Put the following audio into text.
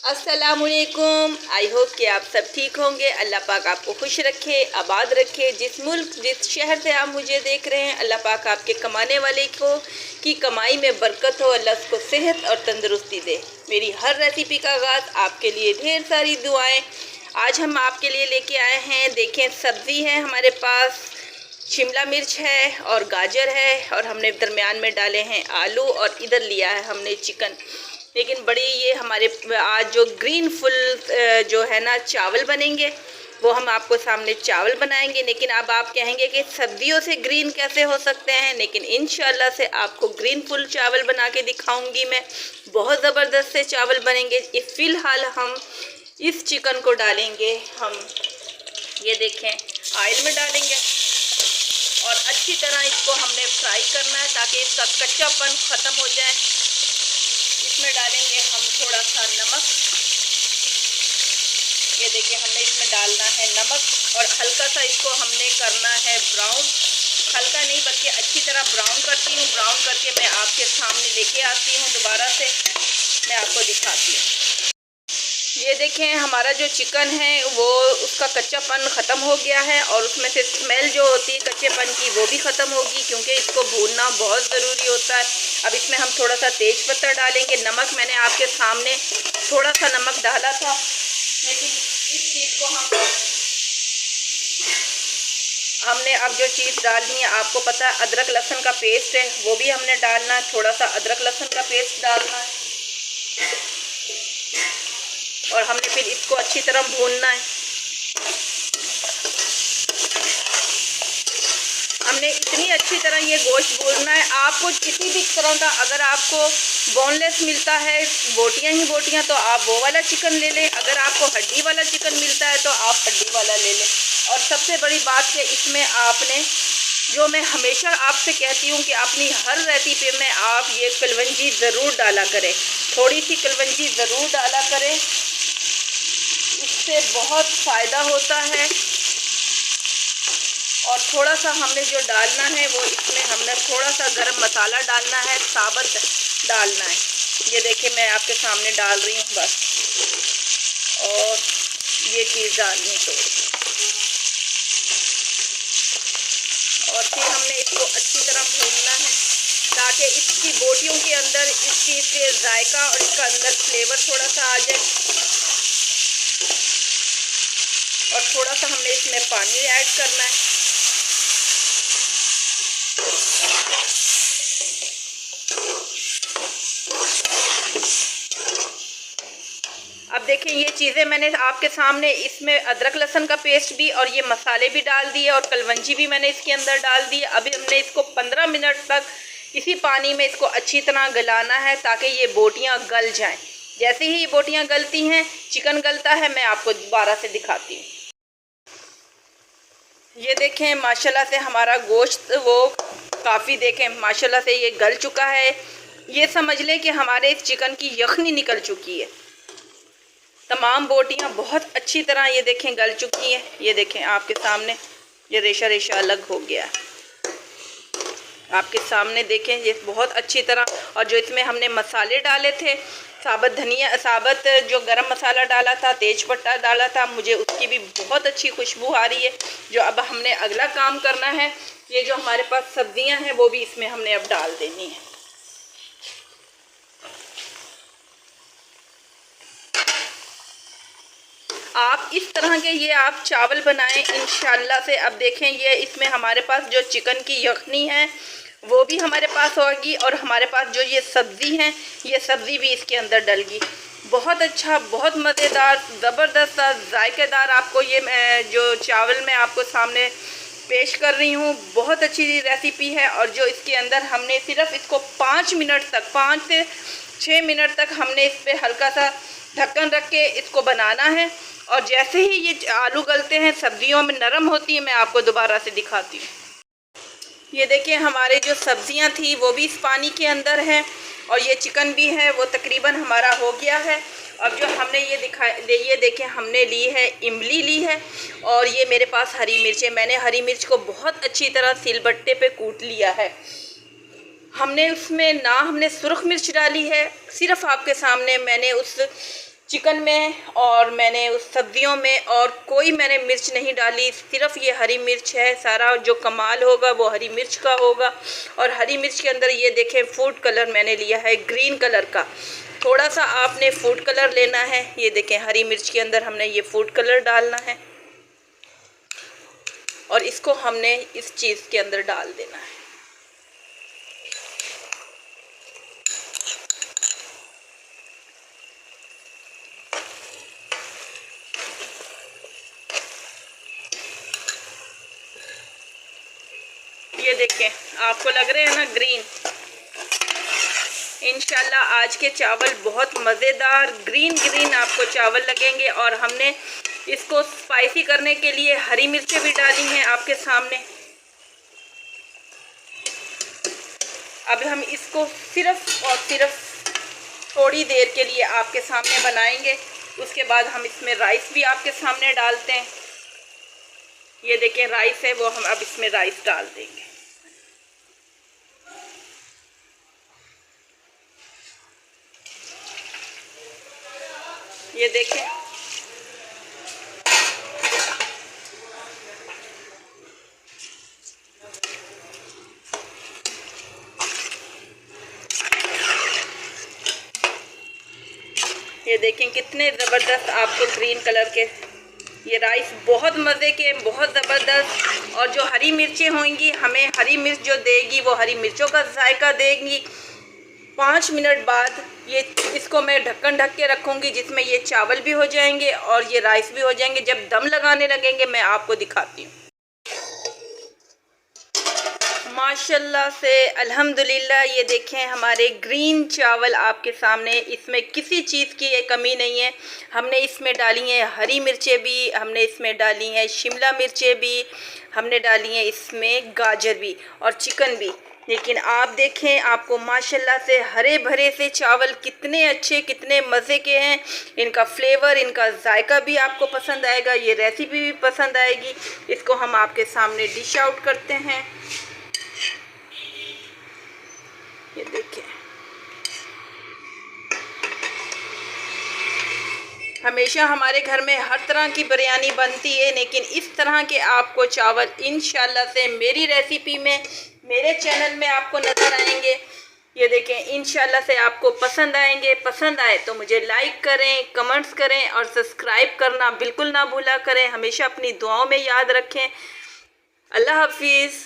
अस्सलामुअलैकुम। I hope कि आप सब ठीक होंगे। अल्लाह पाक आपको खुश रखे, आबाद रखे। जिस मुल्क जिस शहर से आप मुझे देख रहे हैं, अल्लाह पाक आपके कमाने वाले को की कमाई में बरकत हो, अल्लाह उसको सेहत और तंदुरुस्ती दे। मेरी हर रेसिपी का आगाज़ आपके लिए ढेर सारी दुआएं। आज हम आपके लिए लेके आए हैं, देखें सब्ज़ी है हमारे पास, शिमला मिर्च है और गाजर है, और हमने दरमियान में डाले हैं आलू, और इधर लिया है हमने चिकन। लेकिन बड़ी ये हमारे आज जो ग्रीन फुल जो है ना चावल बनेंगे, वो हम आपको सामने चावल बनाएंगे। लेकिन अब आप कहेंगे कि सब्जियों से ग्रीन कैसे हो सकते हैं, लेकिन इंशाल्लाह से आपको ग्रीन फुल चावल बना के दिखाऊंगी मैं। बहुत ज़बरदस्त से चावल बनेंगे। फ़िलहाल हम इस चिकन को डालेंगे, हम ये देखें ऑयल में डालेंगे और अच्छी तरह इसको हमने फ्राई करना है ताकि इसका कच्चापन ख़त्म हो जाए। इसमें डालेंगे हम थोड़ा सा नमक। ये देखिए हमने इसमें डालना है नमक, और हल्का सा इसको हमने करना है ब्राउन। हल्का नहीं बल्कि अच्छी तरह ब्राउन करती हूँ। ब्राउन करके मैं आपके सामने लेके आती हूँ, दोबारा से मैं आपको दिखाती हूँ। ये देखें हमारा जो चिकन है वो उसका कच्चापन ख़त्म हो गया है, और उसमें से स्मेल जो होती है कच्चेपन की वो भी ख़त्म होगी, क्योंकि इसको भूनना बहुत ज़रूरी होता है। अब इसमें हम थोड़ा सा तेज पत्ता डालेंगे। नमक मैंने आपके सामने थोड़ा सा नमक डाला था, लेकिन इस चीज़ को हमने अब जो चीज़ डालनी है, आपको पता है अदरक लहसुन का पेस्ट है, वो भी हमने डालना है। थोड़ा सा अदरक लहसुन का पेस्ट डालना है, और हमने फिर इसको अच्छी तरह भूनना है। हमने इतनी अच्छी तरह ये गोश्त भूनना है। आपको किसी भी तरह का, अगर आपको बोनलेस मिलता है, बोटियां ही बोटियां, तो आप वो वाला चिकन ले लें। अगर आपको हड्डी वाला चिकन मिलता है तो आप हड्डी वाला ले लें। और सबसे बड़ी बात है इसमें आपने, जो मैं हमेशा आपसे कहती हूँ कि अपनी हर रेसिपी में आप ये कलवंजी ज़रूर डाला करें। थोड़ी सी कलवंजी ज़रूर डाला करें, इससे बहुत फ़ायदा होता है। और थोड़ा सा हमने जो डालना है वो इसमें हमने थोड़ा सा गरम मसाला डालना है, साबुत डालना है। ये देखिए मैं आपके सामने डाल रही हूँ बस, और ये चीज़ डालनी तो, और फिर हमने इसको अच्छी तरह भूनना है ताकि इसकी बोटियों के अंदर इस चीज़ के जायका और इसका अंदर फ्लेवर थोड़ा सा आ जाए। और थोड़ा सा हमने इसमें पानी ऐड करना है। अब देखें ये चीज़ें मैंने आपके सामने, इसमें अदरक लहसुन का पेस्ट भी और ये मसाले भी डाल दिए, और कलवंजी भी मैंने इसके अंदर डाल दी। अभी हमने इसको 15 मिनट तक इसी पानी में इसको अच्छी तरह गलाना है ताकि ये बोटियां गल जाएं। जैसे ही ये बोटियां गलती हैं, चिकन गलता है, मैं आपको दोबारा से दिखाती हूँ। ये देखें माशाल्लाह से हमारा गोश्त वो काफ़ी, देखें माशाल्लाह से ये गल चुका है। ये समझ लें कि हमारे इस चिकन की यखनी निकल चुकी है। तमाम बोटियां बहुत अच्छी तरह ये देखें गल चुकी हैं। ये देखें आपके सामने ये रेशा रेशा अलग हो गया है, आपके सामने देखें ये बहुत अच्छी तरह। और जो इसमें हमने मसाले डाले थे, साबुत धनिया, साबुत जो गरम मसाला डाला था, तेज पत्ता डाला था, मुझे उसकी भी बहुत अच्छी खुशबू आ रही है। जो अब हमने अगला काम करना है, ये जो हमारे पास सब्जियां हैं वो भी इसमें हमने अब डाल देनी है। आप इस तरह के ये आप चावल बनाएं इंशाल्लाह से। अब देखें ये इसमें हमारे पास जो चिकन की यखनी है वो भी हमारे पास होगी, और हमारे पास जो ये सब्ज़ी है, ये सब्ज़ी भी इसके अंदर डलगी। बहुत अच्छा, बहुत मज़ेदार, ज़बरदस्त जायकेदार आपको ये जो चावल मैं आपको सामने पेश कर रही हूँ, बहुत अच्छी रेसिपी है। और जो इसके अंदर हमने सिर्फ इसको 5 मिनट तक, 5 से 6 मिनट तक हमने इस पर हल्का सा ढक्कन रख के इसको बनाना है। और जैसे ही ये आलू गलते हैं, सब्जियों में नरम होती है, मैं आपको दोबारा से दिखाती हूँ। ये देखिए हमारे जो सब्जियां थी वो भी इस पानी के अंदर है, और ये चिकन भी है, वो तकरीबन हमारा हो गया है। अब जो हमने ये देखें हमने ली है इमली ली है, और ये मेरे पास हरी मिर्च है। मैंने हरी मिर्च को बहुत अच्छी तरह सिलबट्टे पे कूट लिया है। हमने उसमें ना हमने सुर्ख मिर्च डाली है, सिर्फ आपके सामने मैंने उस चिकन में और मैंने उस सब्जियों में और कोई मैंने मिर्च नहीं डाली, सिर्फ ये हरी मिर्च है। सारा जो कमाल होगा वो हरी मिर्च का होगा। और हरी मिर्च के अंदर ये देखें फूड कलर मैंने लिया है ग्रीन कलर का। थोड़ा सा आपने फूड कलर लेना है। ये देखें हरी मिर्च के अंदर हमने ये फूड कलर डालना है और इसको हमने इस चीज़ के अंदर डाल देना है। ये देखें आपको लग रहे हैं ना ग्रीन। इंशाल्लाह आज के चावल बहुत मज़ेदार ग्रीन आपको चावल लगेंगे। और हमने इसको स्पाइसी करने के लिए हरी मिर्चें भी डाली हैं आपके सामने। अब हम इसको सिर्फ और सिर्फ थोड़ी देर के लिए आपके सामने बनाएंगे। उसके बाद हम इसमें राइस भी आपके सामने डालते हैं। ये देखें राइस है वो हम अब इसमें राइस डाल देंगे। ये देखें ये देखें कितने ज़बरदस्त आपको ग्रीन कलर के ये राइस बहुत मज़े के बहुत ज़बरदस्त। और जो हरी मिर्चें होंगी हमें हरी मिर्च जो देगी वो हरी मिर्चों का जायका देंगी। 5 मिनट बाद ये इसको मैं ढक्कन ढक के रखूँगी जिसमें ये चावल भी हो जाएंगे और ये राइस भी हो जाएंगे। जब दम लगाने लगेंगे मैं आपको दिखाती हूँ। माशाल्लाह से अल्हम्दुलिल्लाह ये देखें हमारे ग्रीन चावल आपके सामने। इसमें किसी चीज़ की ये कमी नहीं है। हमने इसमें डाली हैं हरी मिर्चें भी, हमने इसमें डाली हैं शिमला मिर्चें भी, हमने डाली हैं इसमें गाजर भी और चिकन भी। लेकिन आप देखें आपको माशाल्लाह से हरे भरे से चावल कितने अच्छे कितने मज़े के हैं। इनका फ्लेवर इनका जायका भी आपको पसंद आएगा। ये रेसिपी भी पसंद आएगी। इसको हम आपके सामने डिश आउट करते हैं। ये देखिए हमेशा हमारे घर में हर तरह की बिरयानी बनती है लेकिन इस तरह के आपको चावल इंशाल्लाह से मेरी रेसिपी में मेरे चैनल में आपको नज़र आएंगे। ये देखें इंशाल्लाह से आपको पसंद आएंगे। पसंद आए तो मुझे लाइक करें, कमेंट्स करें और सब्सक्राइब करना बिल्कुल ना भूला करें। हमेशा अपनी दुआओं में याद रखें। अल्लाह हाफिज़।